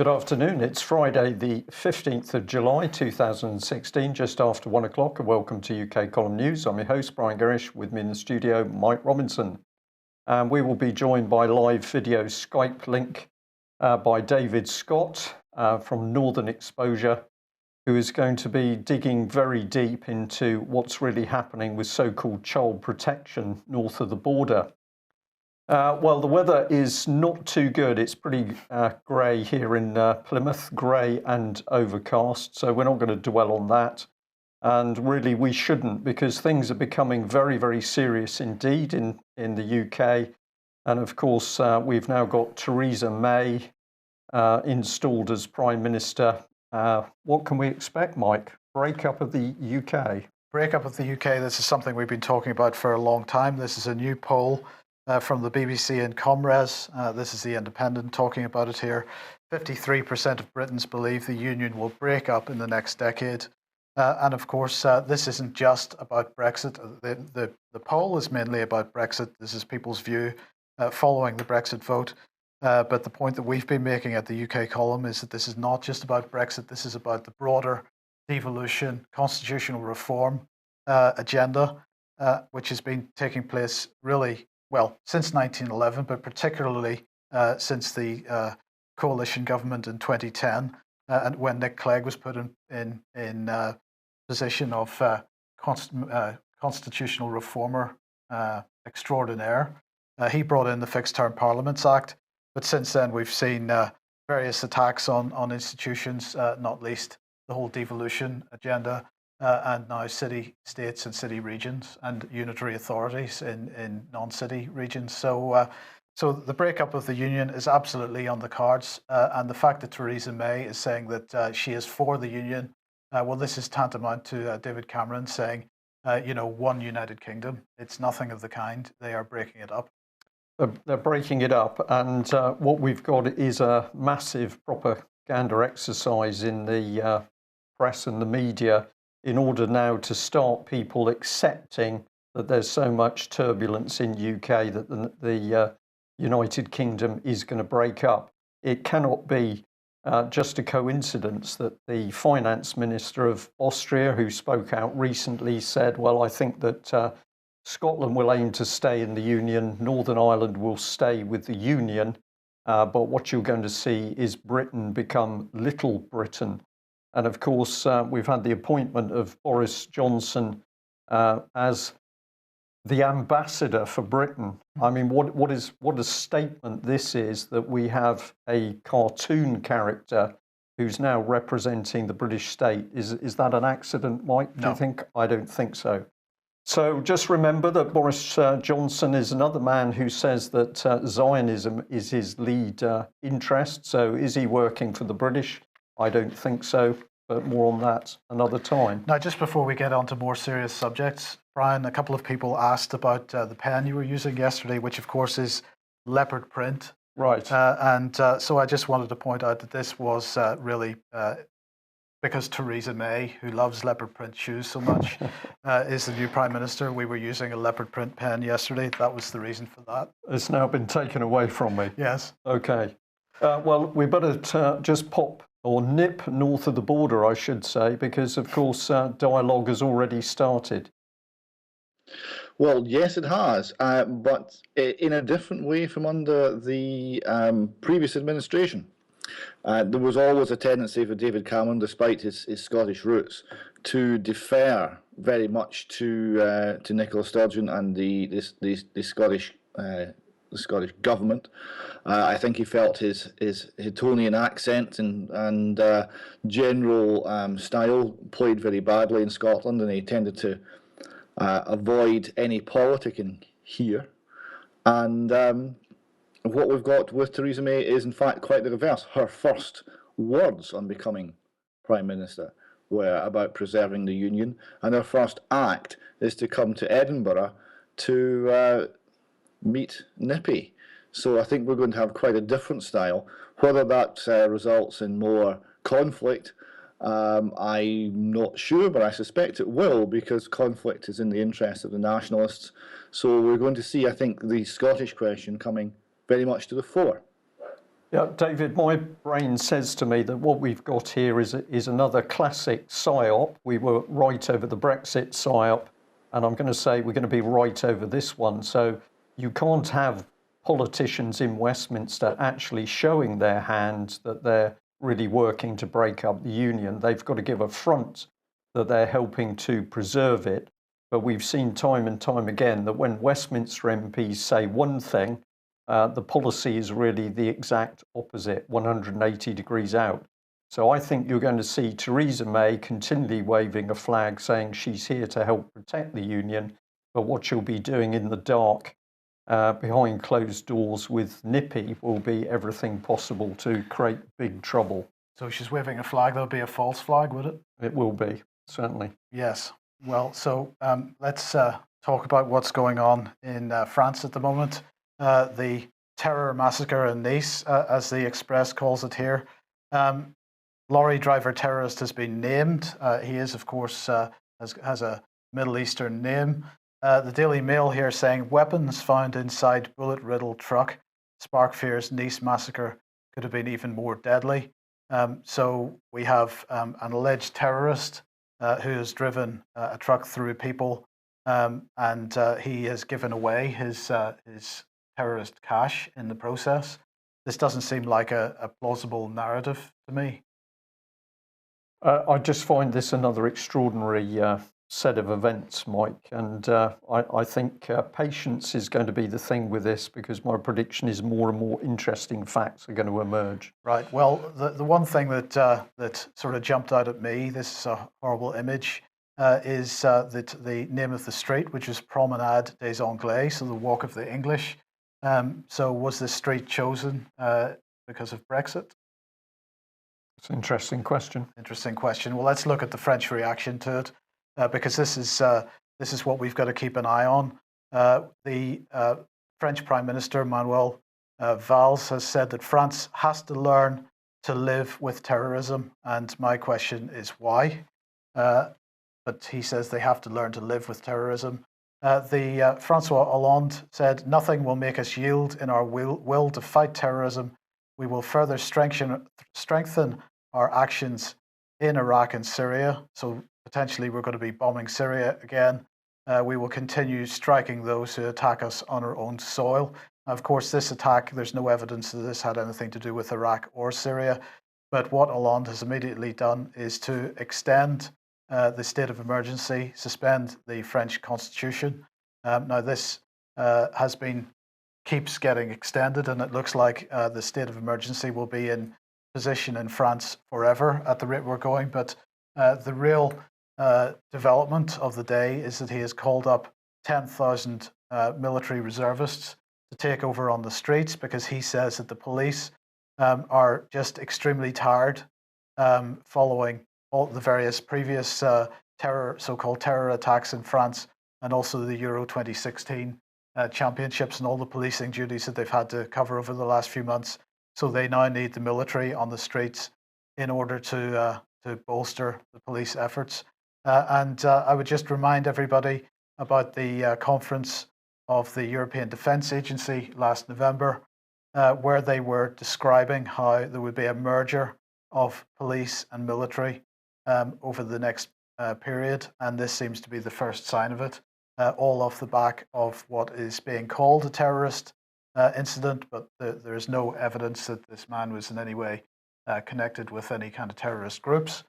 Good afternoon. It's Friday, the 15th of July 2016, just after 1 o'clock, and welcome to UK Column News. I'm your host, Brian Gerrish. With me in the studio, Mike Robinson. And we will be joined by live video Skype link by David Scott from Northern Exposure, who is going to be digging very deep into what's really happening with so-called child protection north of the border. Well, the weather is not too good. It's pretty grey here in Plymouth, grey and overcast, so we're not going to dwell on that. And really we shouldn't, because things are becoming very, very serious indeed in the UK. And of course, we've now got Theresa May installed as Prime Minister. What can we expect, Mike? Breakup of the UK? Breakup of the UK, this is something we've been talking about for a long time. This is a new poll from the BBC and Comres. This is The Independent talking about it here. 53% of Britons believe the union will break up in the next decade. And of course, this isn't just about Brexit. The poll is mainly about Brexit. This is people's view following the Brexit vote. But the point that we've been making at the UK column is that this is not just about Brexit. This is about the broader devolution, constitutional reform agenda, which has been taking place really, well, since 1911, but particularly since the coalition government in 2010, and when Nick Clegg was put in position of constitutional reformer extraordinaire. He brought in the Fixed Term Parliaments Act, but since then we've seen various attacks on institutions, not least the whole devolution agenda, and now city states and city regions and unitary authorities in non-city regions. So the breakup of the union is absolutely on the cards, and the fact that Theresa May is saying that she is for the union, well, this is tantamount to David Cameron saying, one United Kingdom. It's nothing of the kind. They are breaking it up. They're breaking it up, and what we've got is a massive propaganda exercise in the press and the media in order now to start people accepting that there's so much turbulence in UK that the United Kingdom is going to break up. It cannot be just a coincidence that the finance minister of Austria, who spoke out recently, said, well, I think that Scotland will aim to stay in the Union, Northern Ireland will stay with the Union, but what you're going to see is Britain become Little Britain. And of course, we've had the appointment of Boris Johnson as the ambassador for Britain. I mean, what a statement this is, that we have a cartoon character who's now representing the British state. Is that an accident, Mike? Do you think? I don't think so. So just remember that Boris Johnson is another man who says that Zionism is his lead interest. So is he working for the British? I don't think so, but more on that another time. Now, just before we get on to more serious subjects, Brian, a couple of people asked about the pen you were using yesterday, which of course is leopard print. Right. So I just wanted to point out that this was really because Theresa May, who loves leopard print shoes so much, is the new Prime Minister. We were using a leopard print pen yesterday. That was the reason for that. It's now been taken away from me. Yes. Okay. Well, we better just pop or nip north of the border, I should say, because of course dialogue has already started. Well, yes, it has, but in a different way from under the previous administration. There was always a tendency for David Cameron, despite his Scottish roots, to defer very much to Nicola Sturgeon and the Scottish government. I think he felt his Hittonian accent and general style played very badly in Scotland, and he tended to avoid any politicking here. And what we've got with Theresa May is in fact quite the reverse. Her first words on becoming Prime Minister were about preserving the Union, and her first act is to come to Edinburgh to meet Nippy. So I think we're going to have quite a different style. Whether that results in more conflict, I'm not sure, but I suspect it will, because conflict is in the interest of the nationalists. So we're going to see, I think, the Scottish question coming very much to the fore. Yeah, David, my brain says to me that what we've got here is another classic PSYOP. We were right over the Brexit PSYOP, and I'm going to say we're going to be right over this one. So you can't have politicians in Westminster actually showing their hand that they're really working to break up the union. They've got to give a front that they're helping to preserve it. But we've seen time and time again that when Westminster MPs say one thing, the policy is really the exact opposite, 180 degrees out. So I think you're going to see Theresa May continually waving a flag saying she's here to help protect the union, but what she'll be doing in the dark behind closed doors with Nippy will be everything possible to create big trouble. So she's waving a flag. That would be a false flag, would it? It will be, certainly. Yes. Well, so let's talk about what's going on in France at the moment. The terror massacre in Nice, as the Express calls it here. Lorry driver terrorist has been named. He is, of course, has a Middle Eastern name. The Daily Mail here saying weapons found inside bullet-riddled truck spark fears Nice massacre could have been even more deadly. So we have an alleged terrorist who has driven a truck through people, and he has given away his terrorist cash in the process. This doesn't seem like a plausible narrative to me. I just find this another extraordinary set of events, Mike, and I think patience is going to be the thing with this, because my prediction is more and more interesting facts are going to emerge. Right. Well, the one thing that that sort of jumped out at me, this is a horrible image, is that the name of the street, which is Promenade des Anglais, so the Walk of the English. So was this street chosen because of Brexit? It's an interesting question. Interesting question. Well, let's look at the French reaction to it, because this is what we've got to keep an eye on. The French Prime Minister Manuel Valls has said that France has to learn to live with terrorism, and my question is why? But he says they have to learn to live with terrorism. The Francois Hollande said, "Nothing will make us yield in our will to fight terrorism. We will further strengthen our actions in Iraq and Syria." So potentially we're going to be bombing Syria again. We will continue striking those who attack us on our own soil. Of course, this attack, there's no evidence that this had anything to do with Iraq or Syria. But what Hollande has immediately done is to extend the state of emergency, suspend the French constitution. Now this keeps getting extended, and it looks like the state of emergency will be in position in France forever at the rate we're going. But the real development of the day is that he has called up 10,000 military reservists to take over on the streets, because he says that the police are just extremely tired following all the various previous so-called terror attacks in France, and also the Euro 2016 championships and all the policing duties that they've had to cover over the last few months. So they now need the military on the streets in order to bolster the police efforts. And I would just remind everybody about the conference of the European Defence Agency last November, where they were describing how there would be a merger of police and military over the next period, and this seems to be the first sign of it, all off the back of what is being called a terrorist incident, but there is no evidence that this man was in any way connected with any kind of terrorist groups.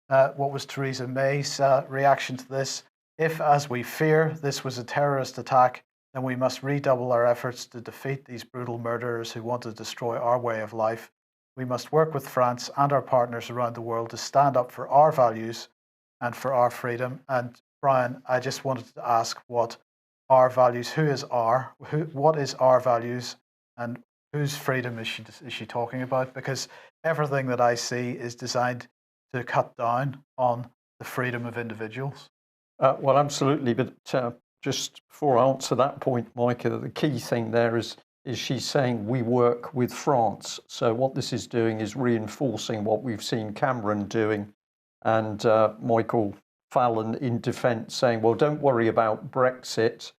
What was Theresa May's reaction to this? If, as we fear, this was a terrorist attack, then we must redouble our efforts to defeat these brutal murderers who want to destroy our way of life. We must work with France and our partners around the world to stand up for our values and for our freedom. And Brian, I just wanted to ask what our values, what is our values, and whose freedom is she talking about? Because everything that I see is designed to cut down on the freedom of individuals. Well, absolutely. But just before I answer that point, Micah, the key thing there is she's saying we work with France. So what this is doing is reinforcing what we've seen Cameron doing, and Michael Fallon in defence saying, well, don't worry about Brexit.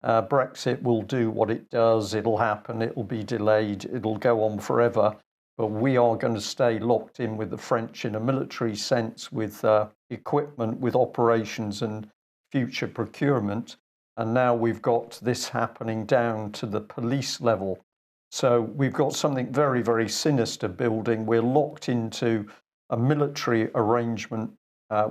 Brexit will do what it does. It'll happen. It'll be delayed. It'll go on forever. but we are going to stay locked in with the French in a military sense, with equipment, with operations and future procurement. And now we've got this happening down to the police level. So we've got something very, very sinister building. We're locked into a military arrangement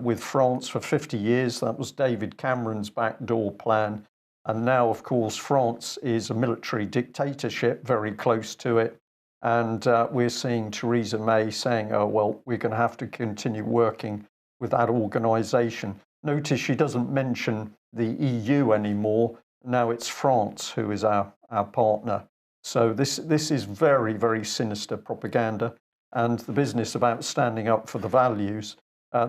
with France for 50 years. That was David Cameron's backdoor plan. And now, of course, France is a military dictatorship, very close to it. And we're seeing Theresa May saying, oh, well, we're going to have to continue working with that organisation. Notice she doesn't mention the EU anymore. Now it's France who is our partner. So this is very, very sinister propaganda. And the business about standing up for the values,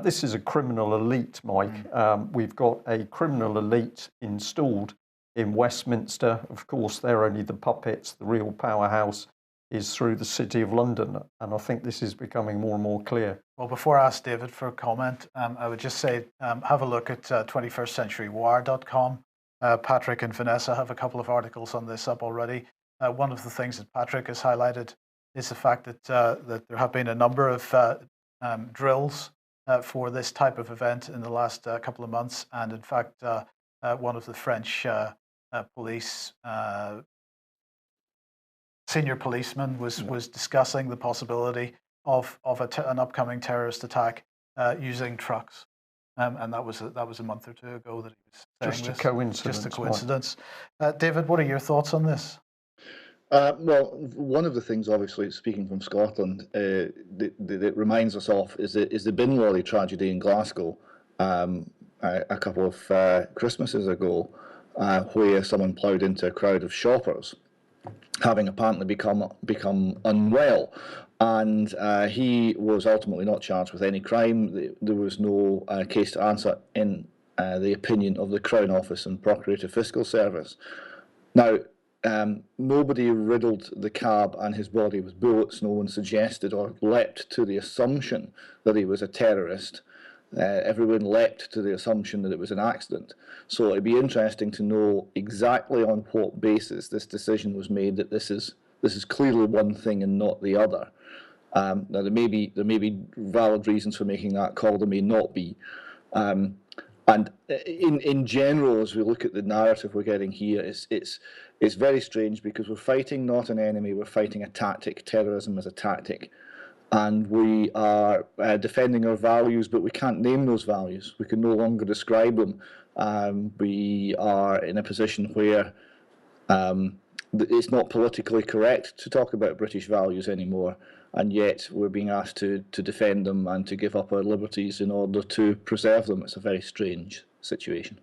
this is a criminal elite, Mike. We've got a criminal elite installed in Westminster. Of course, they're only the puppets. The real powerhouse is through the City of London. And I think this is becoming more and more clear. Well, before I ask David for a comment, I would just say have a look at 21stcenturywire.com. Patrick and Vanessa have a couple of articles on this up already. One of the things that Patrick has highlighted is the fact that that there have been a number of drills for this type of event in the last couple of months. And in fact, one of the French police senior policeman was discussing the possibility of an upcoming terrorist attack using trucks, and that was a month or two ago that he was saying Just a this. coincidence. Just a coincidence. David, what are your thoughts on this? Well, one of the things, obviously, speaking from Scotland, that reminds us of is the bin lorry tragedy in Glasgow a couple of Christmases ago, where someone ploughed into a crowd of shoppers, having apparently become unwell, and he was ultimately not charged with any crime. There was no case to answer in the opinion of the Crown Office and Procurator Fiscal Service. Now, nobody riddled the cab and his body with bullets. No one suggested or leapt to the assumption that he was a terrorist. Everyone leapt to the assumption that it was an accident. So it'd be interesting to know exactly on what basis this decision was made, that this is clearly one thing and not the other. Now there may be valid reasons for making that call. There may not be. And in general, as we look at the narrative we're getting here, it's very strange, because we're fighting not an enemy, we're fighting a tactic. Terrorism is a tactic. And we are defending our values, but we can't name those values. We can no longer describe them. We are in a position where it's not politically correct to talk about British values anymore, and yet we're being asked to defend them and to give up our liberties in order to preserve them. It's a very strange situation.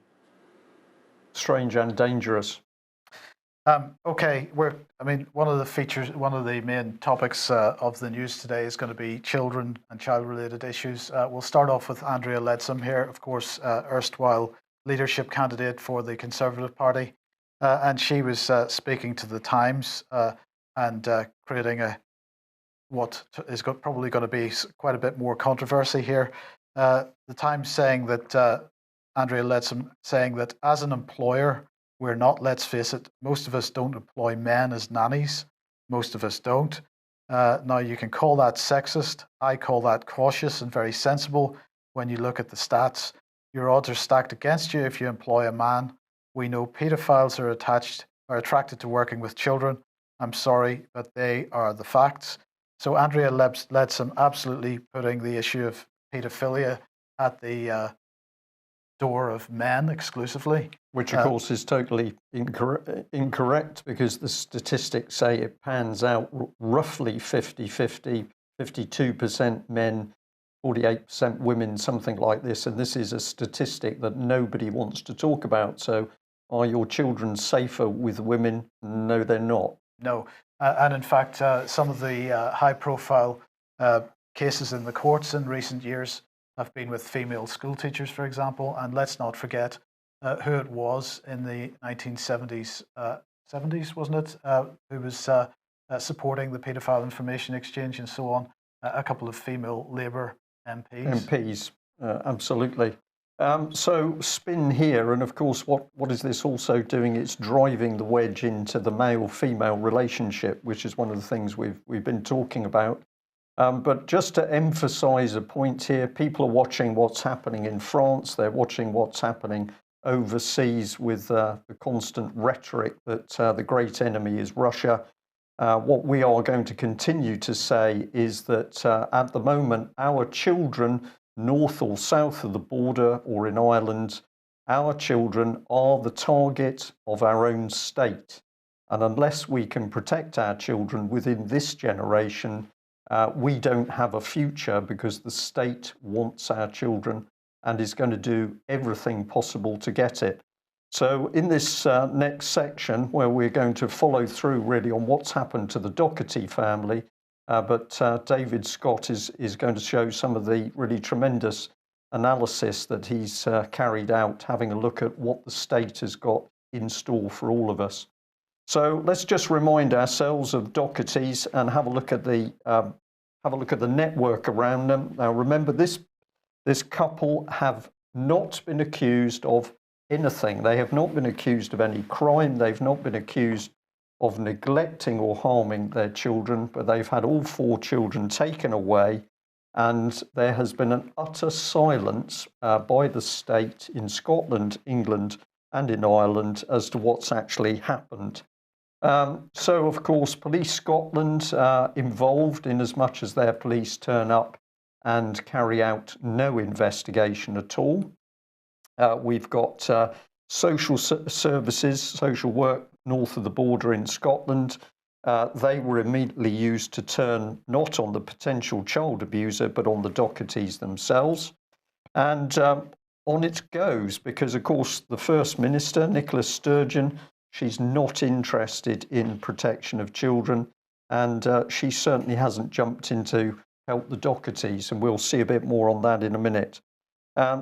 Strange and dangerous. Okay, one of the main topics of the news today is going to be children and child-related issues. We'll start off with Andrea Leadsom here, of course, erstwhile leadership candidate for the Conservative Party, and she was speaking to the Times and creating what is probably going to be quite a bit more controversy here. The Times saying that Andrea Leadsom saying that as an employer, we're not, let's face it, most of us don't employ men as nannies. Most of us don't. Now, you can call that sexist. I call that cautious and very sensible when you look at the stats. Your odds are stacked against you if you employ a man. We know paedophiles are attracted to working with children. I'm sorry, but they are the facts. So Andrea Leadsom absolutely putting the issue of paedophilia at the door of men exclusively. Which, of course, is totally incorrect, because the statistics say it pans out roughly 50-50, 52% men, 48% women, something like this. And this is a statistic that nobody wants to talk about. So are your children safer with women? No, they're not. No. And in fact, some of the high-profile cases in the courts in recent years have been with female school teachers, for example. And let's not forget who it was in the 1970s, 70s, wasn't it, who was supporting the paedophile information exchange and so on, a couple of female Labour MPs. MPs, absolutely. So spin here, and of course, what is this also doing? It's driving the wedge into the male-female relationship, which is one of the things we've been talking about. But just to emphasise a point here, people are watching what's happening in France. They're watching what's happening overseas with the constant rhetoric that the great enemy is Russia. What we are going to continue to say is that at the moment, our children, north or south of the border or in Ireland, our children are the target of our own state. And unless we can protect our children within this generation, we don't have a future, because the state wants our children and is going to do everything possible to get it. So in this next section, where we're going to follow through really on what's happened to the Doherty family, but David Scott is going to show some of the really tremendous analysis that he's carried out, having a look at what the state has got in store for all of us. So let's just remind ourselves of Doherty's and have a look at the network around them. Now remember, this couple have not been accused of anything. They have not been accused of any crime. They've not been accused of neglecting or harming their children, but they've had all 4 children taken away, and there has been an utter silence by the state in Scotland, England, and in Ireland as to what's actually happened. So, of course, Police Scotland involved, in as much as their police turn up and carry out no investigation at all. We've got social services, social work north of the border in Scotland. They were immediately used to turn not on the potential child abuser, but on the Dohertys themselves. And on it goes, because, of course, the First Minister, Nicola Sturgeon, she's not interested in protection of children, and she certainly hasn't jumped in to help the Dohertys, and we'll see a bit more on that in a minute.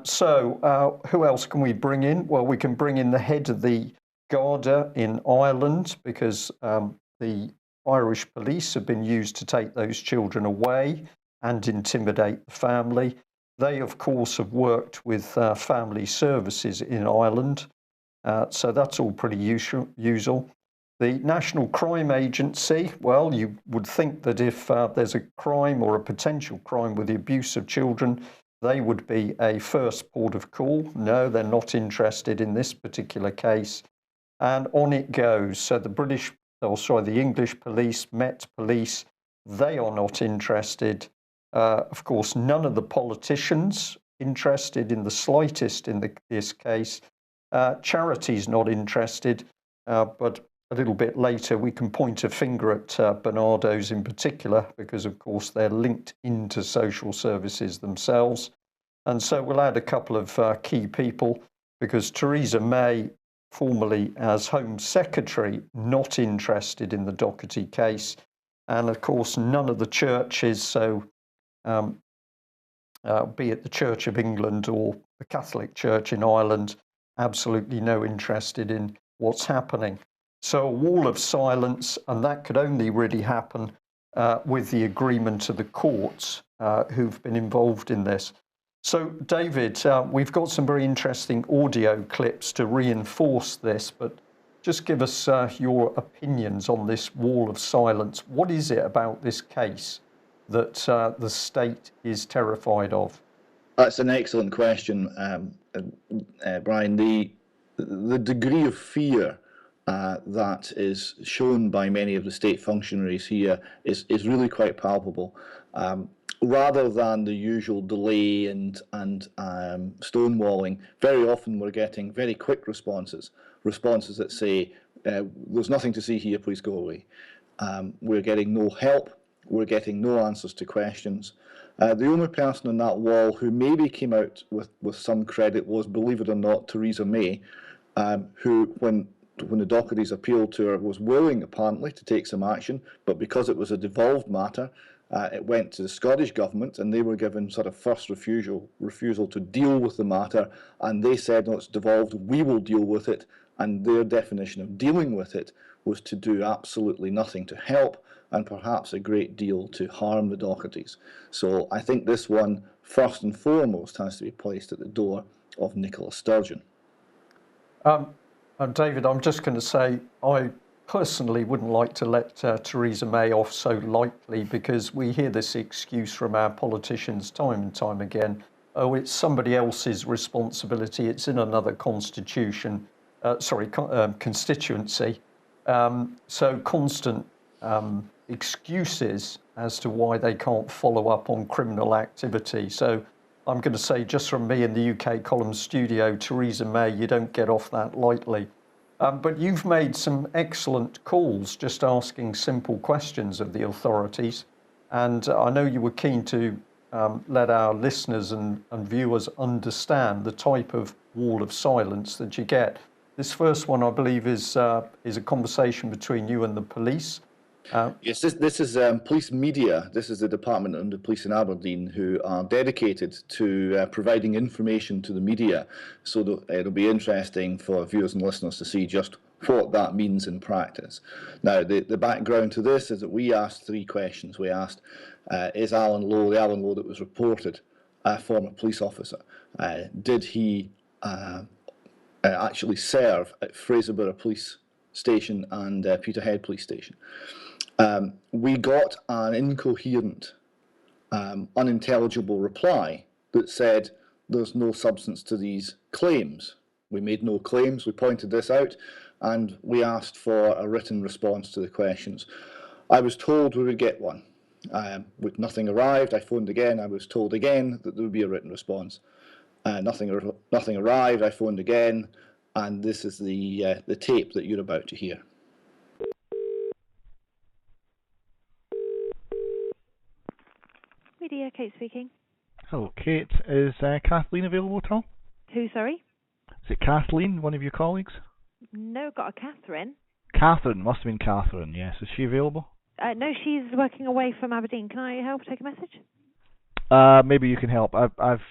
So who else can we bring in? Well, we can bring in the head of the Garda in Ireland, because the Irish police have been used to take those children away and intimidate the family. They, of course, have worked with family services in Ireland, so that's all pretty usual. The National Crime Agency, well, you would think that if there's a crime or a potential crime with the abuse of children, they would be a first port of call. No, they're not interested in this particular case. And on it goes. So the English police, Met Police, they are not interested. Of course, none of the politicians interested in the slightest in this case. Charity's not interested, but a little bit later we can point a finger at Barnardo's in particular, because of course they're linked into social services themselves. And so we'll add a couple of key people, because Theresa May, formerly as Home Secretary, not interested in the Doherty case. And of course none of the churches, so be it the Church of England or the Catholic Church in Ireland, absolutely no interested in what's happening. So a wall of silence, and that could only really happen with the agreement of the courts who've been involved in this. So, David, we've got some very interesting audio clips to reinforce this, but just give us your opinions on this wall of silence. What is it about this case that the state is terrified of? That's an excellent question, Brian. The degree of fear that is shown by many of the state functionaries here is really quite palpable. Rather than the usual delay and stonewalling, very often we're getting very quick responses that say, there's nothing to see here, please go away. We're getting no help, we're getting no answers to questions. The only person on that wall who maybe came out with some credit was, believe it or not, Theresa May, who, when the Dohertys appealed to her, was willing apparently to take some action, but because it was a devolved matter, it went to the Scottish Government, and they were given sort of first refusal to deal with the matter, and they said, no, it's devolved, we will deal with it, and their definition of dealing with it was to do absolutely nothing to help, and perhaps a great deal to harm the Dohertys. So I think this one, first and foremost, has to be placed at the door of Nicola Sturgeon. David, I'm just going to say I personally wouldn't like to let Theresa May off so lightly, because we hear this excuse from our politicians time and time again. Oh, it's somebody else's responsibility. It's in another constituency. So constant excuses as to why they can't follow up on criminal activity. So I'm going to say, just from me in the UK Column studio, Theresa May, you don't get off that lightly. But you've made some excellent calls, just asking simple questions of the authorities. And I know you were keen to let our listeners and viewers understand the type of wall of silence that you get. This first one, I believe, is a conversation between you and the police. Yes, this is police media. This is the department under police in Aberdeen, who are dedicated to providing information to the media. So it'll be interesting for viewers and listeners to see just what that means in practice. Now, the background to this is that we asked 3 questions. We asked, is Alan Lowe, the Alan Lowe that was reported, a former police officer? Did he actually serve at Fraserburgh Police Station and Peterhead Police Station? We got an incoherent, unintelligible reply that said there's no substance to these claims. We made no claims, we pointed this out, and we asked for a written response to the questions. I was told we would get one. With nothing arrived, I phoned again, I was told again that there would be a written response. Nothing arrived, I phoned again, and this is the tape that you're about to hear. Media, Kate speaking. Hello, Kate. Is Kathleen available at all? Who, sorry? Is it Kathleen, one of your colleagues? No, got a Catherine. Catherine, must have been Catherine, yes. Is she available? No, she's working away from Aberdeen. Can I help take a message? Maybe you can help. I've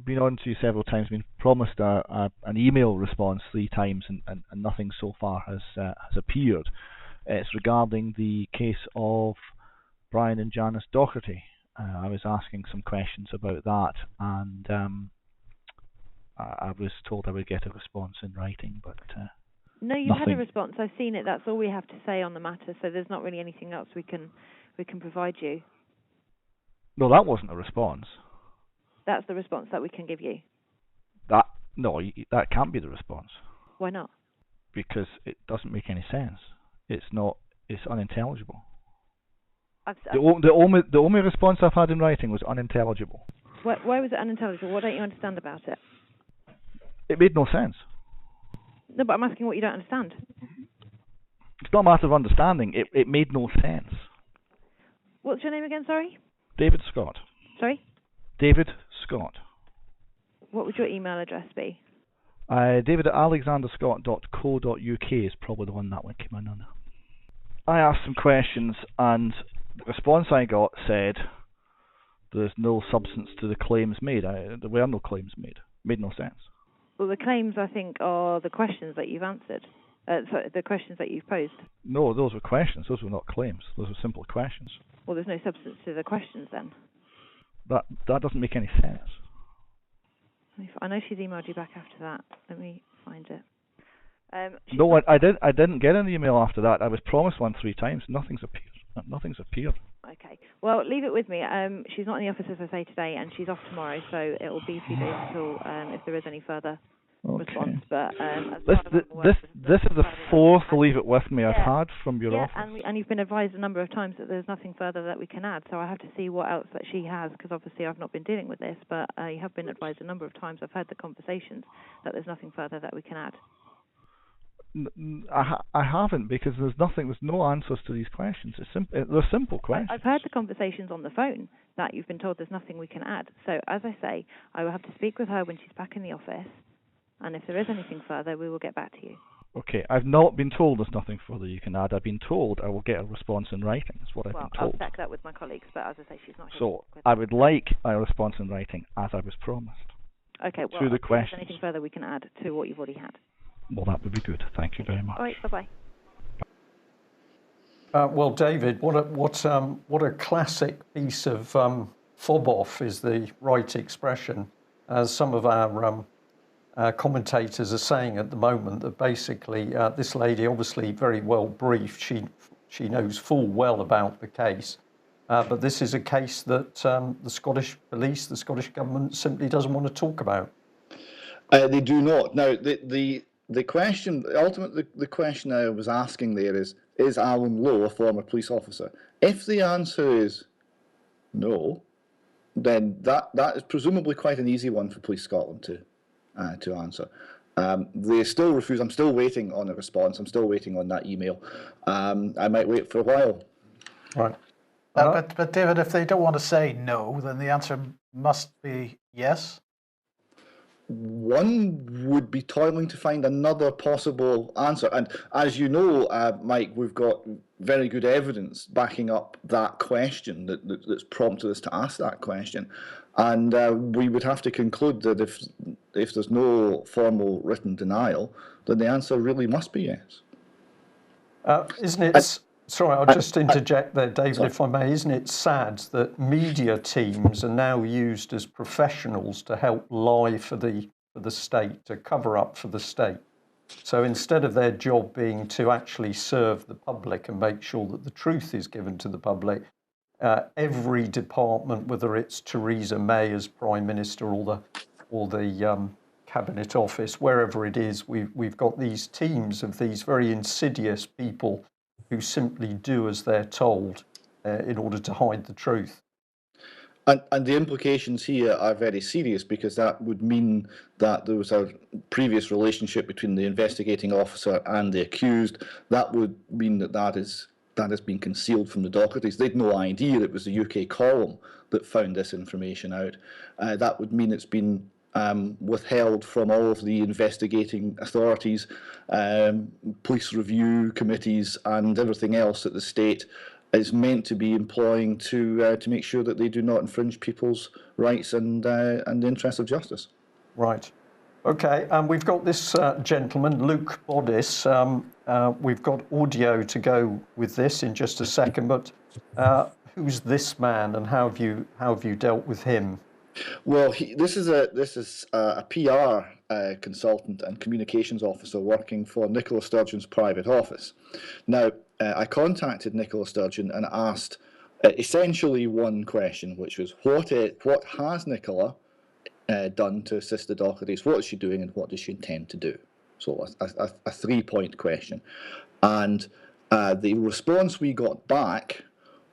been on to you several times, been promised an email response 3 times, and nothing so far has appeared. It's regarding the case of Brian and Janice Docherty. I was asking some questions about that, and I was told I would get a response in writing, but no, you nothing. had a response. I've seen it. That's all we have to say on the matter. So there's not really anything else we can provide you. No, that wasn't a response. That's the response that we can give you. That can't be the response. Why not? Because it doesn't make any sense. It's unintelligible. The only response I've had in writing was unintelligible. Why was it unintelligible? What don't you understand about it? It made no sense. No, but I'm asking what you don't understand. It's not a matter of understanding. It made no sense. What's your name again, sorry? David Scott. Sorry? David Scott. What would your email address be? David@alexanderscott.co.uk is probably the one that one came in on. I asked some questions, and the response I got said there's no substance to the claims made. There were no claims made. Made no sense. Well, the claims, I think, are the questions that you've answered. Sorry, the questions that you've posed. No, those were questions. Those were not claims. Those were simple questions. Well, there's no substance to the questions then. That doesn't make any sense. I know she's emailed you back after that. Let me find it. No, I didn't get an email after that. I was promised one 3 times. Nothing's appeared. Okay. Well, leave it with me. She's not in the office, as I say, today, and she's off tomorrow, so it will be a few days until if there is any further response. But this is the 4th Leave It With Me I've had from your office. And you've been advised a number of times that there's nothing further that we can add, so I have to see what else that she has, because obviously I've not been dealing with this, but you have been advised a number of times. I've heard the conversations that there's nothing further that we can add. I haven't, because there's no answers to these questions. They're simple questions. I've heard the conversations on the phone that you've been told there's nothing we can add. So, as I say, I will have to speak with her when she's back in the office, and if there is anything further, we will get back to you. Okay, I've not been told there's nothing further you can add. I've been told I will get a response in writing. That's what I've been told. I'll check that with my colleagues, but as I say, she's not here. So, I would like a response in writing, as I was promised. Okay, well, through the if questions. there's anything further we can add to what you've already had. Well, that would be good. Thank you very much. All right, bye-bye. Well, David, what a classic piece of fob off is the right expression. As some of our commentators are saying at the moment that basically this lady, obviously very well briefed, she knows full well about the case, but this is a case that the Scottish police, the Scottish government simply doesn't want to talk about. They do not. Now, the question, ultimately, the question I was asking there is Alan Lowe a former police officer? If the answer is no, then that is presumably quite an easy one for Police Scotland to answer. They still refuse. I'm still waiting on a response. I'm still waiting on that email. I might wait for a while. Right. But David, if they don't want to say no, then the answer must be yes. One would be toiling to find another possible answer. And as you know, Mike, we've got very good evidence backing up that question that's prompted us to ask that question. And we would have to conclude that if there's no formal written denial, then the answer really must be yes. Isn't it... Sorry, I'll just interject there, David, if I may. Isn't it sad that media teams are now used as professionals to help lie for the state, to cover up for the state? So instead of their job being to actually serve the public and make sure that the truth is given to the public, every department, whether it's Theresa May as Prime Minister or the Cabinet Office, wherever it is, we've got these teams of these very insidious people who simply do as they're told in order to hide the truth. And the implications here are very serious, because that would mean that there was a previous relationship between the investigating officer and the accused. That would mean that has been concealed from the Dohertys. They'd no idea it was the UK column that found this information out. That would mean it's been withheld from all of the investigating authorities, police review committees, and everything else that the state is meant to be employing to make sure that they do not infringe people's rights and the interests of justice. Right. Okay, and we've got this gentleman, Luke Boddice. We've got audio to go with this in just a second, but who's this man, and how have you dealt with him? Well, this is a PR consultant and communications officer working for Nicola Sturgeon's private office. Now, I contacted Nicola Sturgeon and asked essentially one question, which was what has Nicola done to assist the Dohertys? What is she doing, and what does she intend to do? So a 3-point question, and the response we got back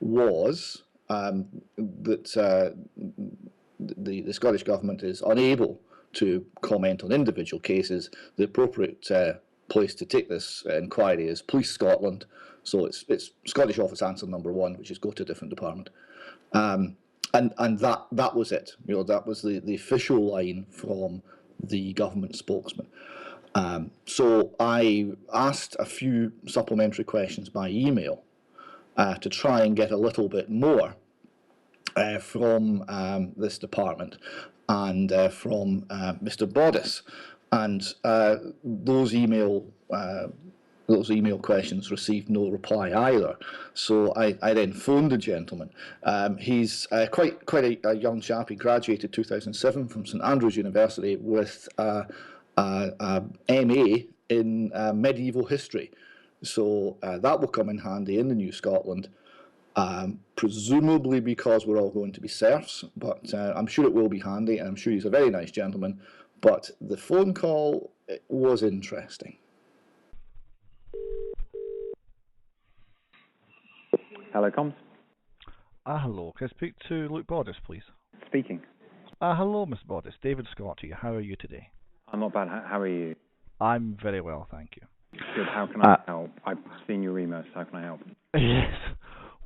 was that the Scottish Government is unable to comment on individual cases. The appropriate place to take this inquiry is Police Scotland. So it's Scottish Office answer number 1, which is go to a different department. And that was it. You know, that was the official line from the government spokesman. So I asked a few supplementary questions by email to try and get a little bit more from this department and from Mr. Boddice, and those email questions received no reply either. So I then phoned the gentleman. He's quite a young chap. He graduated 2007 from St Andrews University with a MA in medieval history. So that will come in handy in the New Scotland. Presumably because we're all going to be serfs, but I'm sure it will be handy, and I'm sure he's a very nice gentleman. But the phone call was interesting. Hello, comms. Hello. Can I speak to Luke Boddice, please? Speaking. Hello, Mr. Boddice. David Scott here. How are you today? I'm not bad. How are you? I'm very well, thank you. Good. How can I help? I've seen your emails. How can I help? Yes.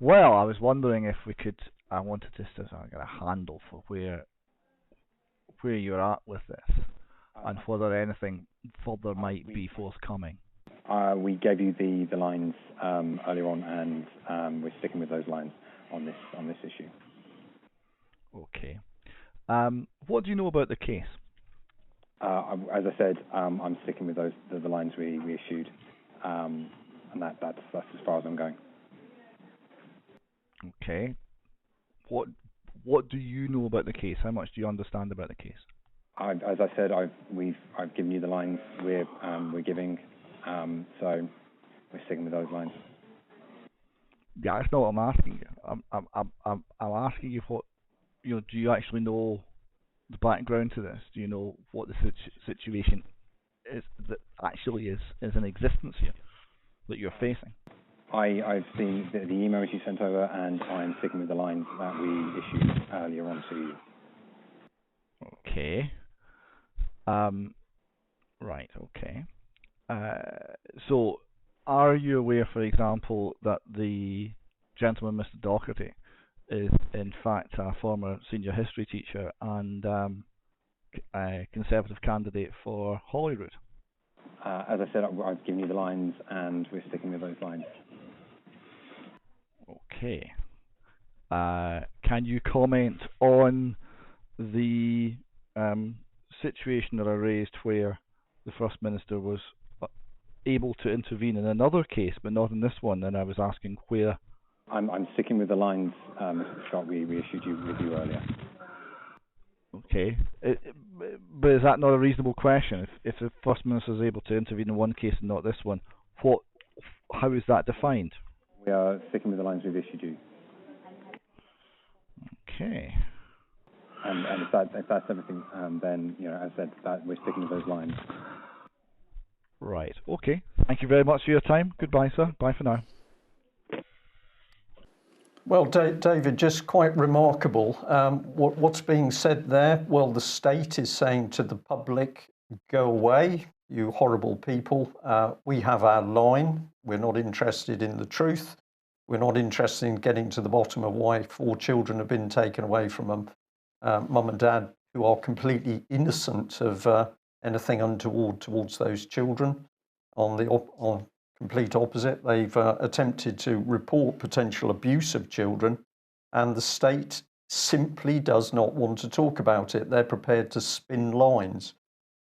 Well, I was wondering if we could. I wanted just to get a handle for where you're at with this, and whether anything further might be forthcoming. We gave you the lines earlier on, and we're sticking with those lines on this issue. Okay. What do you know about the case? As I said, I'm sticking with the lines we issued, and that's as far as I'm going. Okay. What do you know about the case? How much do you understand about the case? As I said, I've given you the lines we're giving, so we're sticking with those lines. Yeah, that's not what I'm asking you. I'm asking you what, do you actually know the background to this? Do you know what the situation is that actually is in existence here that you're facing? I've seen the emails you sent over, and I'm sticking with the lines that we issued earlier on to you. Okay. Right. Okay. So, are you aware, for example, that the gentleman, Mr. Doherty, is in fact a former senior history teacher and a Conservative candidate for Holyrood? As I said, I've given you the lines, and we're sticking with those lines. Okay. Can you comment on the situation that I raised where the First Minister was able to intervene in another case, but not in this one? And I was asking where. I'm sticking with the lines, Mr. Scott, we issued with you earlier. Okay. But is that not a reasonable question? If the First Minister is able to intervene in one case and not this one, how is that defined? We are sticking with the lines we've issued you. Okay. And if that's everything, then, as I said, that we're sticking with those lines. Right. Okay. Thank you very much for your time. Goodbye, sir. Bye for now. Well, David, just quite remarkable. What's being said there? Well, the state is saying to the public, go away, you horrible people. We have our line. We're not interested in the truth. We're not interested in getting to the bottom of why 4 children have been taken away from them. Mum and dad, who are completely innocent of anything untoward towards those children. On complete opposite, they've attempted to report potential abuse of children, and the state simply does not want to talk about it. They're prepared to spin lines.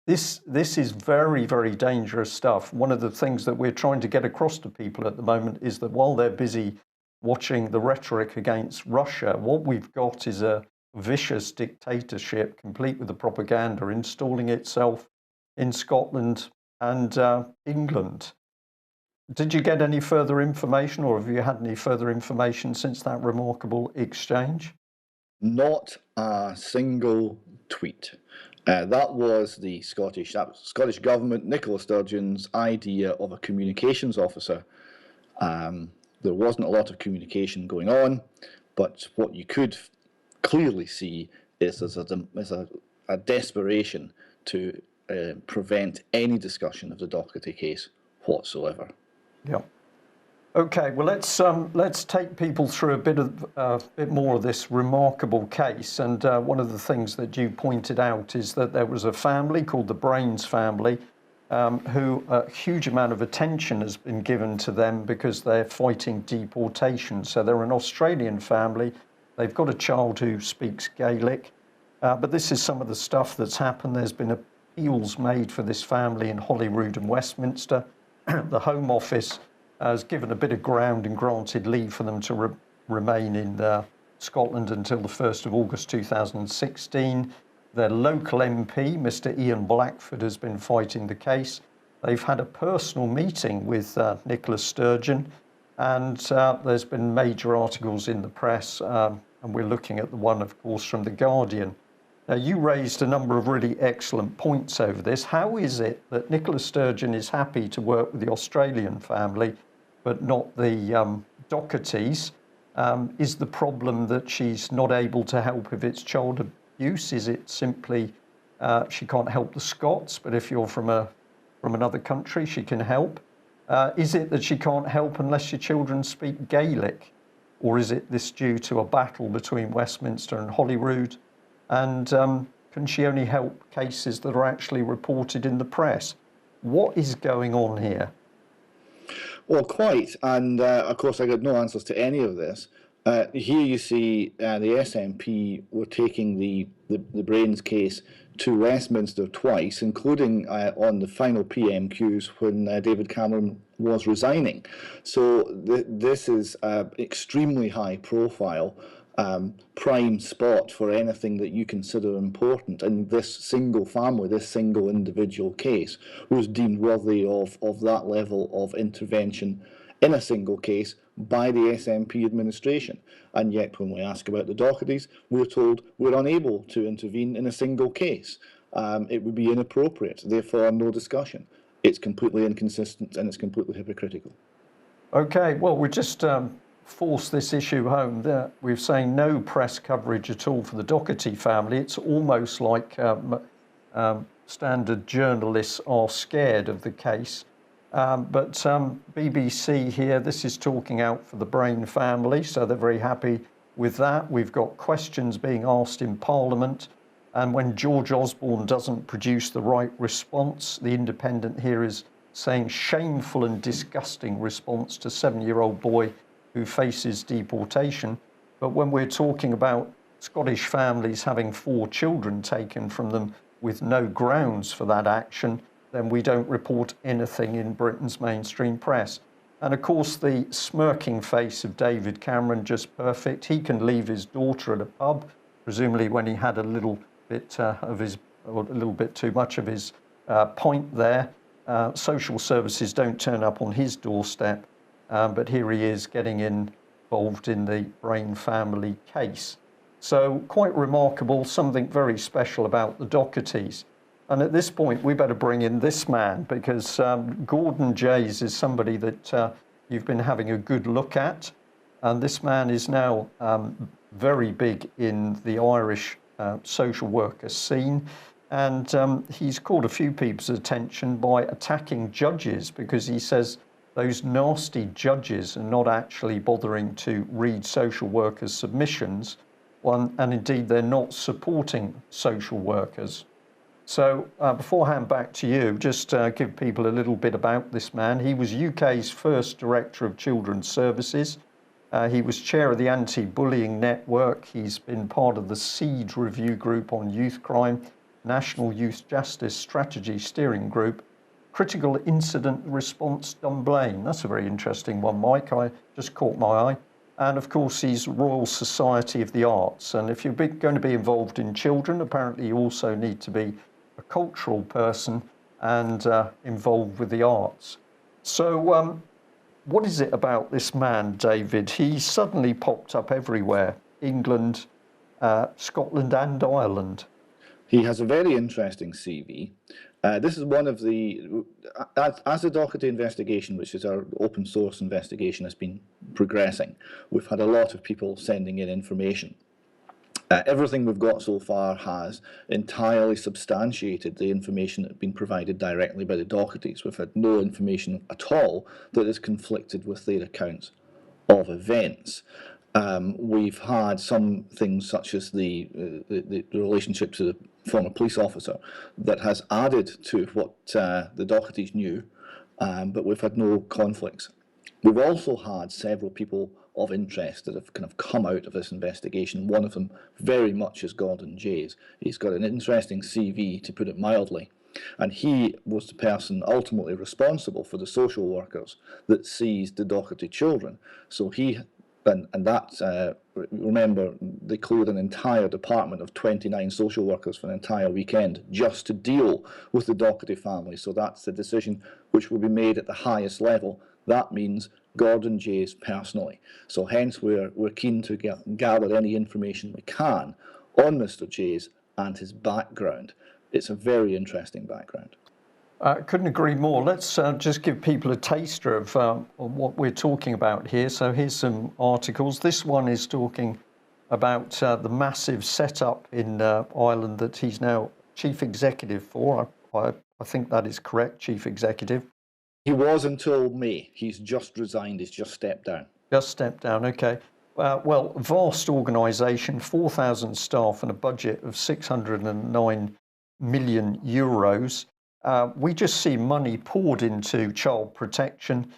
This is very, very dangerous stuff. One of the things that we're trying to get across to people at the moment is that while they're busy watching the rhetoric against Russia, what we've got is a vicious dictatorship, complete with the propaganda, installing itself in Scotland and England. Did you get any further information, or have you had any further information since that remarkable exchange? Not a single tweet. That was the Scottish Government, Nicola Sturgeon's idea of a communications officer. There wasn't a lot of communication going on, but what you could clearly see is there's a desperation to prevent any discussion of the Doherty case whatsoever. Yeah. Okay. Well, let's take people through a bit more of this remarkable case. And one of the things that you pointed out is that there was a family called the Brains family, who a huge amount of attention has been given to them because they're fighting deportation. So they're an Australian family. They've got a child who speaks Gaelic. But this is some of the stuff that's happened. There's been appeals made for this family in Holyrood and Westminster. The Home Office has given a bit of ground and granted leave for them to remain in Scotland until the 1st of August 2016. Their local MP, Mr. Ian Blackford, has been fighting the case. They've had a personal meeting with Nicola Sturgeon, and there's been major articles in the press, and we're looking at the one, of course, from The Guardian. Now, you raised a number of really excellent points over this. How is it that Nicola Sturgeon is happy to work with the Australian family, but not the Dohertys? Is the problem that she's not able to help if it's child abuse? Is it simply she can't help the Scots, but if you're from another country, she can help? Is it that she can't help unless your children speak Gaelic? Or is it this due to a battle between Westminster and Holyrood? And can she only help cases that are actually reported in the press? What is going on here? Well, quite. And of course, I got no answers to any of this. Here you see the SNP were taking the Brains case to Westminster twice, including on the final PMQs when David Cameron was resigning. So this is extremely high profile. prime spot for anything that you consider important, and this single family, this single individual case, was deemed worthy of that level of intervention in a single case by the SNP administration. And yet when we ask about the Dohertys, we're told we're unable to intervene in a single case. It would be inappropriate, therefore no discussion. It's completely inconsistent and it's completely hypocritical. Okay, well, we just forced this issue home. We're saying no press coverage at all for the Doherty family. It's almost like standard journalists are scared of the case. But BBC here, this is talking out for the Brain family, so they're very happy with that. We've got questions being asked in Parliament, and when George Osborne doesn't produce the right response, the Independent here is saying shameful and disgusting response to 7-year-old boy who faces deportation. But when we're talking about Scottish families having 4 children taken from them with no grounds for that action, then we don't report anything in Britain's mainstream press. And of course, the smirking face of David Cameron, just perfect. He can leave his daughter at a pub, presumably when he had a little bit or a little bit too much of his point there. Social services don't turn up on his doorstep, but here he is getting involved in the Brain family case. So quite remarkable, something very special about the Dohertys. And at this point, we better bring in this man, because Gordon Jays is somebody that you've been having a good look at. And this man is now very big in the Irish social worker scene. And he's caught a few people's attention by attacking judges, because he says those nasty judges are not actually bothering to read social workers' submissions, and indeed they're not supporting social workers. So before I hand back to you, just give people a little bit about this man. He was UK's first Director of Children's Services. He was chair of the Anti-Bullying Network. He's been part of the SEED Review Group on Youth Crime, National Youth Justice Strategy Steering Group, Critical Incident Response Dunblane. That's a very interesting one, Mike. I just caught my eye. And of course, he's Royal Society of the Arts. And if you're going to be involved in children, apparently you also need to be a cultural person and involved with the arts. So what is it about this man, David? He suddenly popped up everywhere, England, Scotland and Ireland. He has a very interesting CV. This is one of the, as the Doherty investigation, which is our open source investigation, has been progressing, we've had a lot of people sending in information. Everything we've got so far has entirely substantiated the information that has been provided directly by the Dohertys. We've had no information at all that is conflicted with their accounts of events. We've had some things such as the relationship to the former police officer that has added to what the Dohertys knew, but we've had no conflicts. We've also had several people of interest that have kind of come out of this investigation. One of them very much is Gordon Jays. He's got an interesting CV, to put it mildly, and he was the person ultimately responsible for the social workers that seized the Doherty children. So he, and that, remember, they cleared an entire department of 29 social workers for an entire weekend just to deal with the Doherty family. So that's the decision which will be made at the highest level. That means Gordon Jays personally. So hence we're keen to gather any information we can on Mr. Jays and his background. It's a very interesting background. Couldn't agree more. Let's just give people a taster of what we're talking about here. So here's some articles. This one is talking about the massive setup in Ireland that he's now chief executive for. I think that is correct, chief executive. He was until May. He's just resigned. He's just stepped down. Just stepped down, okay. Well, vast organisation, 4,000 staff and a budget of 609 million euros. We just see money poured into child protection.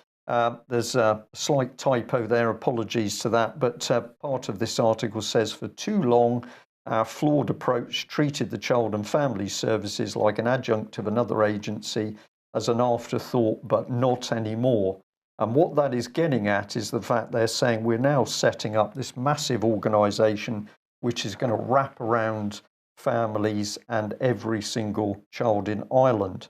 There's a slight typo there, apologies to that, but part of this article says, for too long, our flawed approach treated the Child and Family Services like an adjunct of another agency, as an afterthought, but not anymore. And what that is getting at is the fact they're saying we're now setting up this massive organisation which is going to wrap around families and every single child in Ireland.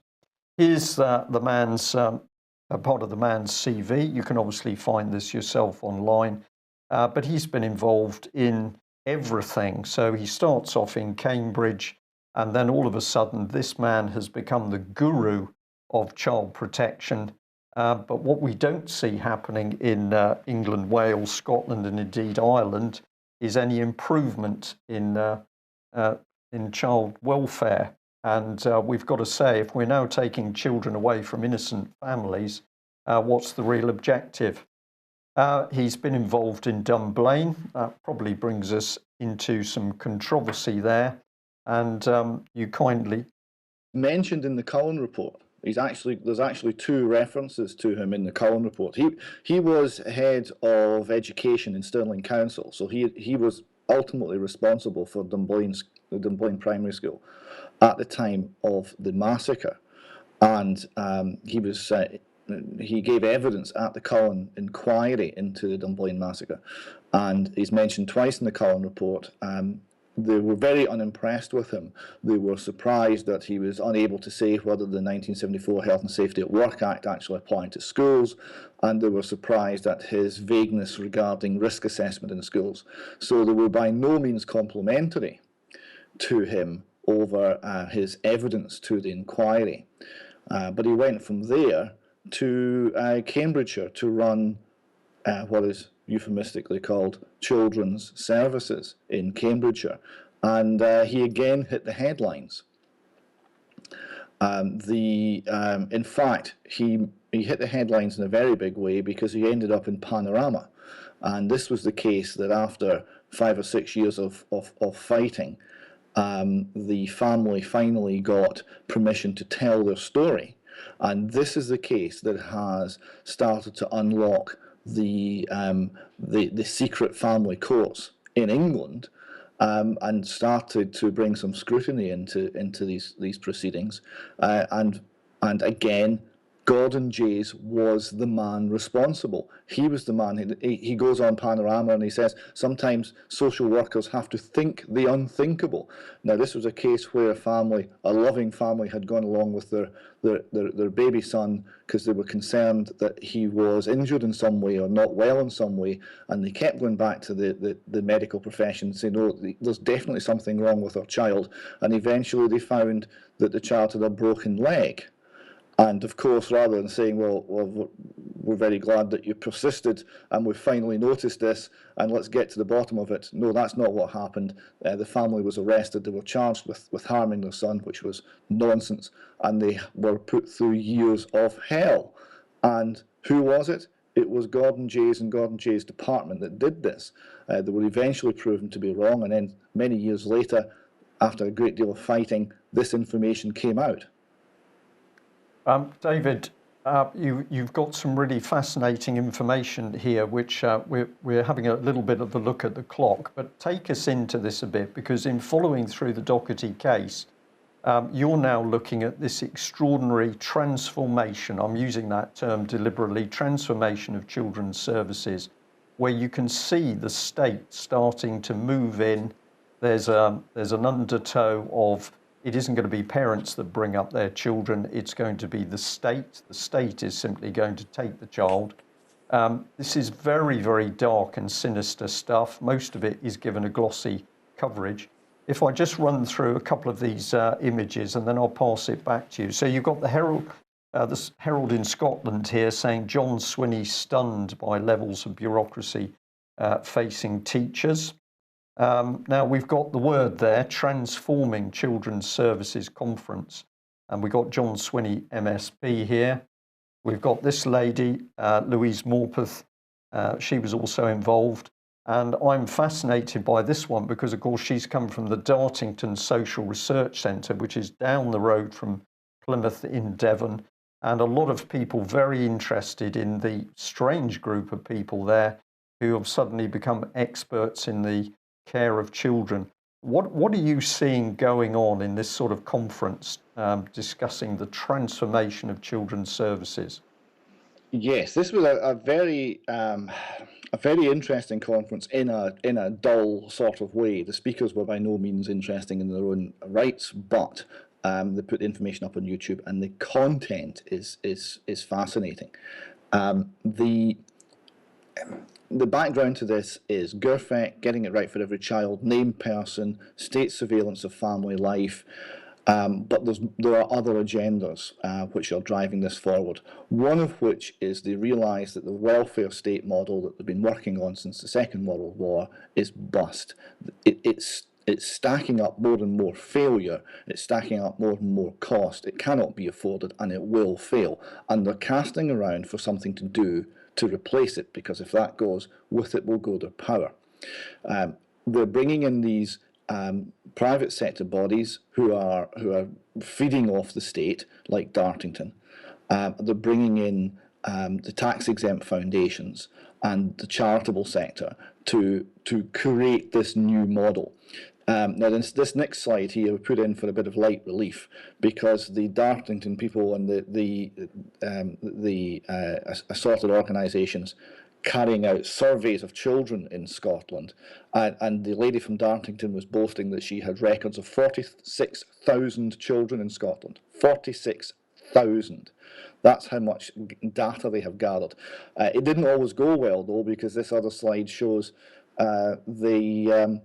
Here's the man's part of the man's CV. You can obviously find this yourself online, but he's been involved in everything. So he starts off in Cambridge, and then all of a sudden this man has become the guru of child protection. But what we don't see happening in England, Wales, Scotland, and indeed Ireland is any improvement in child welfare. And we've got to say, if we're now taking children away from innocent families, what's the real objective? He's been involved in Dunblane. That probably brings us into some controversy there. And you kindly mentioned in the Cullen report. There's actually two references to him in the Cullen report. He was head of education in Stirling Council, so he was ultimately responsible for the Dunblane Primary School at the time of the massacre, and he gave evidence at the Cullen inquiry into the Dunblane massacre, and he's mentioned twice in the Cullen report. They were very unimpressed with him. They were surprised that he was unable to say whether the 1974 Health and Safety at Work Act actually applied to schools, and they were surprised at his vagueness regarding risk assessment in schools. So they were by no means complimentary to him over his evidence to the inquiry. But he went from there to Cambridgeshire to run what is euphemistically called Children's Services in Cambridgeshire, and he again hit the headlines. In fact, he hit the headlines in a very big way because he ended up in Panorama, and this was the case that after 5 or 6 years of fighting, the family finally got permission to tell their story, and this is the case that has started to unlock the secret family courts in England, and started to bring some scrutiny into these proceedings, and again, Gordon Jays was the man responsible. He was the man. He goes on Panorama and he says sometimes social workers have to think the unthinkable. Now, this was a case where a loving family, had gone along with their baby son because they were concerned that he was injured in some way or not well in some way, and they kept going back to the medical profession saying, no, there's definitely something wrong with our child, and eventually they found that the child had a broken leg. And of course, rather than saying, well, we're very glad that you persisted and we've finally noticed this and let's get to the bottom of it, no, that's not what happened. The family was arrested. They were charged with harming their son, which was nonsense, and they were put through years of hell. And who was it? It was Gordon Jays and Gordon Jays' department that did this. They were eventually proven to be wrong, and then many years later, after a great deal of fighting, this information came out. David, you've got some really fascinating information here, which we're having a little bit of a look at the clock, but take us into this a bit, because in following through the Doherty case, you're now looking at this extraordinary transformation, I'm using that term deliberately, transformation of children's services, where you can see the state starting to move in. There's an undertow of, it isn't going to be parents that bring up their children, it's going to be the state. The state is simply going to take the child. This is very, very dark and sinister stuff. Most of it is given a glossy coverage. If I just run through a couple of these images and then I'll pass it back to you. So you've got the Herald in Scotland here saying John Swinney stunned by levels of bureaucracy facing teachers. Now we've got the word there, Transforming Children's Services Conference, and we've got John Swinney MSP here. We've got this lady, Louise Morpeth, she was also involved, and I'm fascinated by this one because of course she's come from the Dartington Social Research Centre, which is down the road from Plymouth in Devon, and a lot of people very interested in the strange group of people there who have suddenly become experts in the care of children. What are you seeing going on in this sort of conference discussing the transformation of children's services? Yes, this was a very interesting conference in a dull sort of way. The speakers were by no means interesting in their own rights, but they put the information up on YouTube, and the content is fascinating. The background to this is GIRFEC, Getting It Right for Every Child, Named Person, State Surveillance of Family Life. But there are other agendas which are driving this forward. One of which is they realise that the welfare state model that they've been working on since the Second World War is bust. It's stacking up more and more failure. It's stacking up more and more cost. It cannot be afforded, and it will fail. And they're casting around for something to do to replace it, because if that goes, with it will go their power. They're bringing in these private sector bodies who are feeding off the state, like Dartington. They're bringing in the tax-exempt foundations and the charitable sector to create this new model. Now, this next slide here we put in for a bit of light relief, because the Dartington people and the assorted organisations carrying out surveys of children in Scotland, and the lady from Dartington was boasting that she had records of 46,000 children in Scotland. 46,000. That's how much data they have gathered. It didn't always go well, though, because this other slide shows the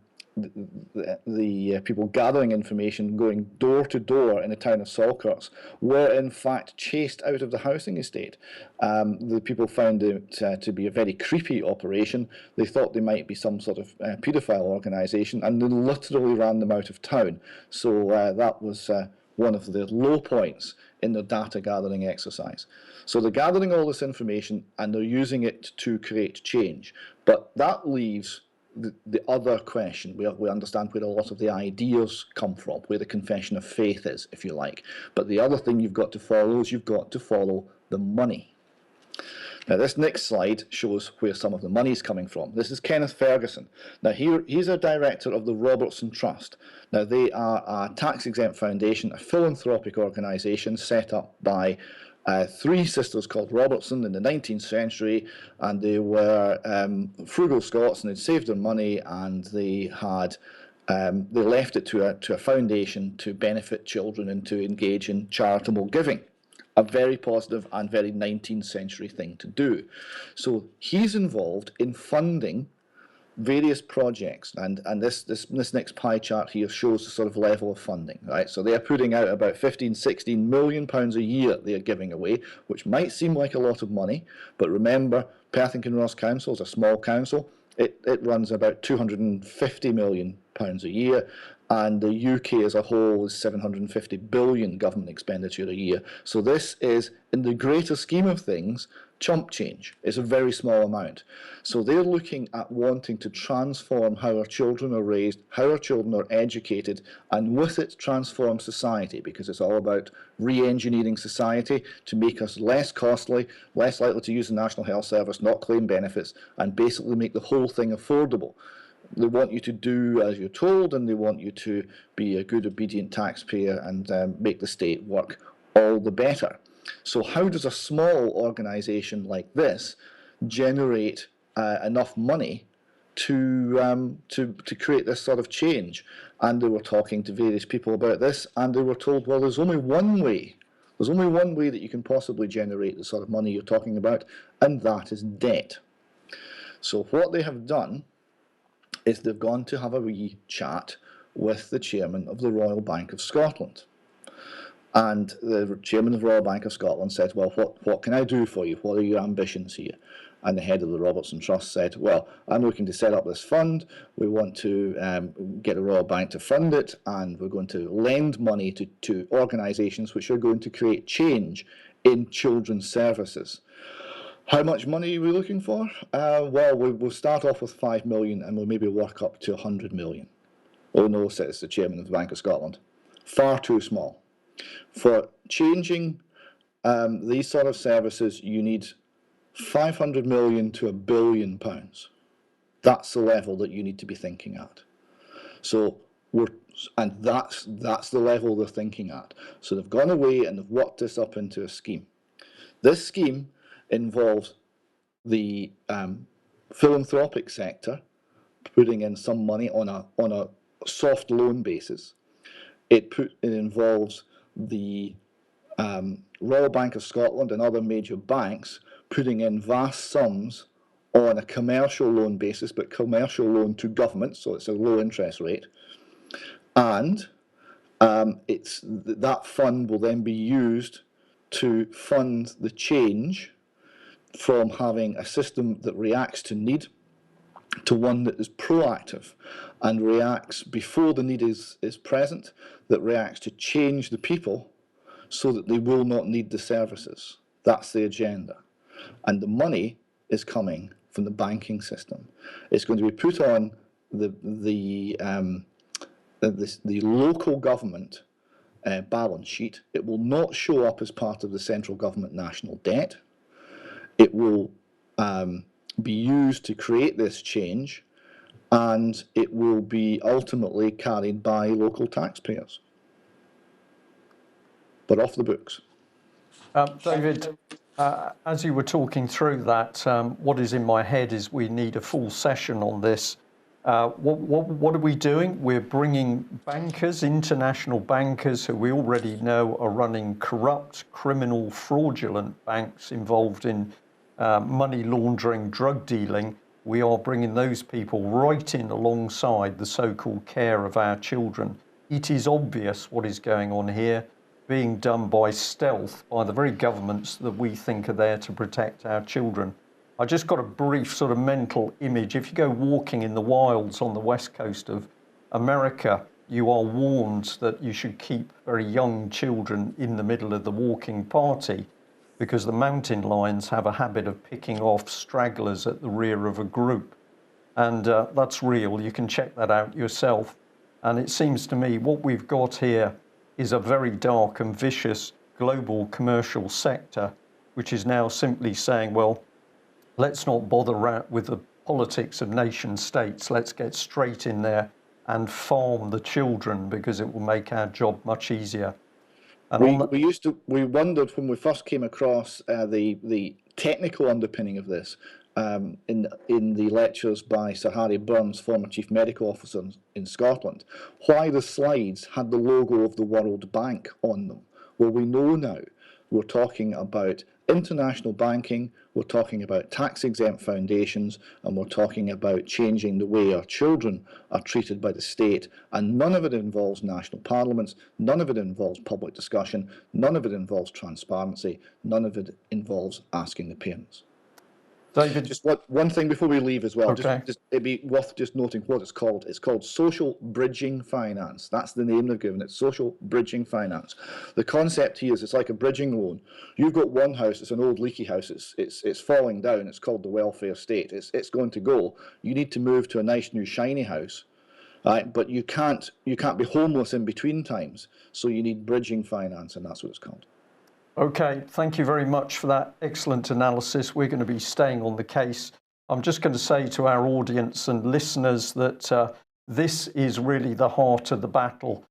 people gathering information, going door to door in the town of Saltcoats, were in fact chased out of the housing estate. The people found it to be a very creepy operation. They thought they might be some sort of paedophile organisation, and they literally ran them out of town. So that was one of the low points in their data gathering exercise. So they're gathering all this information and they're using it to create change. But that leaves the other question. We understand where a lot of the ideas come from, where the confession of faith is, if you like. But the other thing you've got to follow is you've got to follow the money. Now, this next slide shows where some of the money is coming from. This is Kenneth Ferguson. Now, he's a director of the Robertson Trust. Now, they are a tax-exempt foundation, a philanthropic organisation set up by three sisters called Robertson in the 19th century, and they were frugal Scots, and they'd saved their money, and they had they left it to a foundation to benefit children and to engage in charitable giving. A very positive and very 19th century thing to do. So he's involved in funding various projects, and this next pie chart here shows the sort of level of funding, right? So they are putting out about 15-16 million pounds a year they are giving away, which might seem like a lot of money, but remember, Perth and Kinross Council is a small council. It runs about 250 million pounds a year, and the UK as a whole is 750 billion government expenditure a year. So this is, in the greater scheme of things, chump change. It's a very small amount. So they're looking at wanting to transform how our children are raised, how our children are educated, and with it transform society, because it's all about re-engineering society to make us less costly, less likely to use the National Health Service, not claim benefits, and basically make the whole thing affordable. They want you to do as you're told, and they want you to be a good, obedient taxpayer and make the state work all the better. So how does a small organisation like this generate enough money to create this sort of change? And they were talking to various people about this, and they were told, well, there's only one way. There's only one way that you can possibly generate the sort of money you're talking about, and that is debt. So what they have done is they've gone to have a wee chat with the chairman of the Royal Bank of Scotland. And the chairman of the Royal Bank of Scotland said, well, what can I do for you? What are your ambitions here? And the head of the Robertson Trust said, well, I'm looking to set up this fund. We want to get the Royal Bank to fund it, and we're going to lend money to organisations which are going to create change in children's services. How much money are we looking for? Well, we'll start off with 5 million and we'll maybe work up to 100 million. Oh no, says the chairman of the Bank of Scotland. Far too small. For changing these sort of services, you need 500 million to £1 billion. That's the level that you need to be thinking at. So that's the level they're thinking at. So they've gone away and they've worked this up into a scheme. This scheme involves the philanthropic sector putting in some money on a soft loan basis. It involves the Royal Bank of Scotland and other major banks putting in vast sums on a commercial loan basis, but commercial loan to government, so it's a low interest rate. And that fund will then be used to fund the change from having a system that reacts to need to one that is proactive and reacts before the need is present, that reacts to change the people so that they will not need the services. That's the agenda. And the money is coming from the banking system. It's going to be put on the local government balance sheet. It will not show up as part of the central government national debt. It will be used to create this change, and it will be ultimately carried by local taxpayers, but off the books. David, as you were talking through that, what is in my head is we need a full session on this. What are we doing? We're bringing bankers, international bankers who we already know are running corrupt, criminal, fraudulent banks involved in money laundering, drug dealing. We are bringing those people right in alongside the so-called care of our children. It is obvious what is going on here, being done by stealth by the very governments that we think are there to protect our children. I just got a brief sort of mental image. If you go walking in the wilds on the west coast of America, you are warned that you should keep very young children in the middle of the walking party because the mountain lions have a habit of picking off stragglers at the rear of a group. And that's real. You can check that out yourself. And it seems to me what we've got here is a very dark and vicious global commercial sector, which is now simply saying, well, let's not bother with the politics of nation states. Let's get straight in there and farm the children because it will make our job much easier. And we wondered when we first came across the technical underpinning of this in the lectures by Sir Harry Burns, former Chief Medical Officer in Scotland, why the slides had the logo of the World Bank on them. Well, we know now. We're talking about international banking, we're talking about tax-exempt foundations, and we're talking about changing the way our children are treated by the state. And none of it involves national parliaments, none of it involves public discussion, none of it involves transparency, none of it involves asking the parents. David, just one thing before we leave as well. Okay. It'd be worth just noting what it's called. It's called social bridging finance. That's the name they've given it, social bridging finance. The concept here is it's like a bridging loan. You've got one house, it's an old leaky house, it's falling down, it's called the welfare state. It's going to go. You need to move to a nice new shiny house. Right, but you can't be homeless in between times. So you need bridging finance, and that's what it's called. Okay, thank you very much for that excellent analysis. We're going to be staying on the case. I'm just going to say to our audience and listeners that this is really the heart of the battle.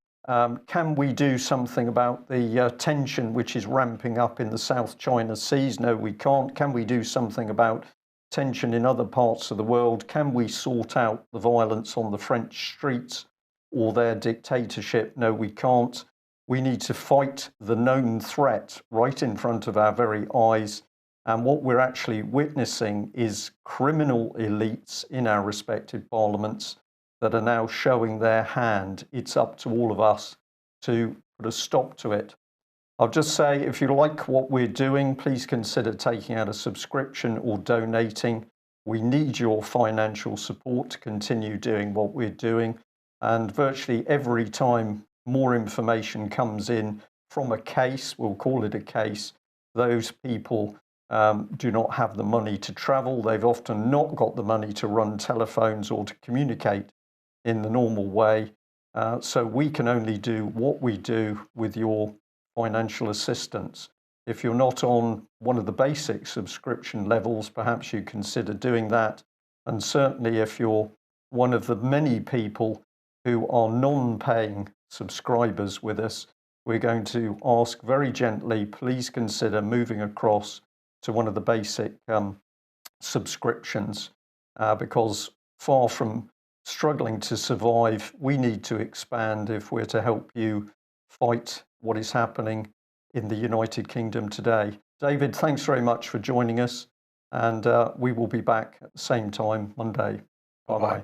Can we do something about the tension which is ramping up in the South China Seas? No, we can't. Can we do something about tension in other parts of the world? Can we sort out the violence on the French streets or their dictatorship? No, we can't. We need to fight the known threat right in front of our very eyes. And what we're actually witnessing is criminal elites in our respective parliaments that are now showing their hand. It's up to all of us to put a stop to it. I'll just say, if you like what we're doing, please consider taking out a subscription or donating. We need your financial support to continue doing what we're doing. And virtually every time more information comes in from a case, we'll call it a case, those people do not have the money to travel. They've often not got the money to run telephones or to communicate in the normal way. So we can only do what we do with your financial assistance. If you're not on one of the basic subscription levels, perhaps you consider doing that. And certainly if you're one of the many people who are non-paying subscribers with us, we're going to ask very gently, please consider moving across to one of the basic subscriptions, because far from struggling to survive, we need to expand if we're to help you fight what is happening in the United Kingdom today. David, thanks very much for joining us, and we will be back at the same time Monday. Bye-bye.